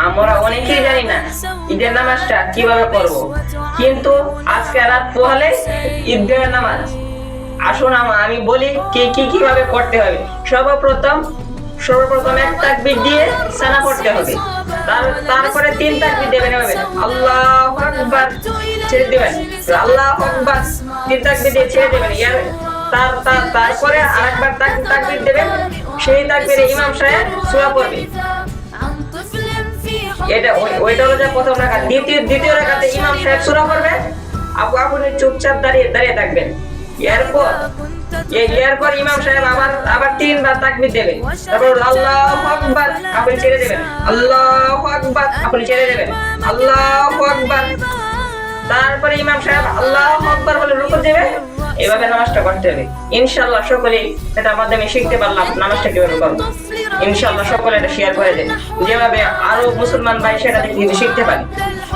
আমরা অনেকেই জানি না ঈদের নামাজটা কিভাবে করব, কিন্তু আজকে রাত পোহালে ঈদের নামাজ। আসুন আমি বলি কিভাবে করতে হবে। সর্বপ্রথম এক তাকবীর দিয়ে সানা পড়তে হবে। তারপরে তিন তাকবীর দেবেন হবে, আল্লাহু আকবার ছেড়ে দিবেন, আল্লাহু আকবার তিন তাকবীর দিয়ে ছেড়ে দিবেন। তারপরে আরেকবার তাকবীর দেবেন, সেই তাকবীরে ইমাম সাহেব সূরা পড়বে। ওইটা হলো যে প্রথম রাকাত। দ্বিতীয় রাকাতে ইমাম সাহেব সূরা পড়বে, আপনি চুপচাপ দাঁড়িয়ে থাকবেন। এরপর ইমাম সাহেব আবার তিনবার তাকবীর দেবেন, তারপর আল্লাহু আকবার আপনি ছেড়ে দেবেন, আল্লাহু আকবার আপনি ছেড়ে দেবেন, আল্লাহু আকবার। তারপরে ইমাম সাহেব আল্লাহু আকবার বলে রুকু দেবে। এভাবে নামাজটা করতে হবে। ইনশাআল্লাহ সকলেই এটার মাধ্যমে শিখতে পারলাম নামাজটা কিভাবে করবো। ইনশাআল্লাহ সকলে এটা শেয়ার করে দেন, যেভাবে আরো মুসলমান ভাই সেটা দেখে শিখতে পারে।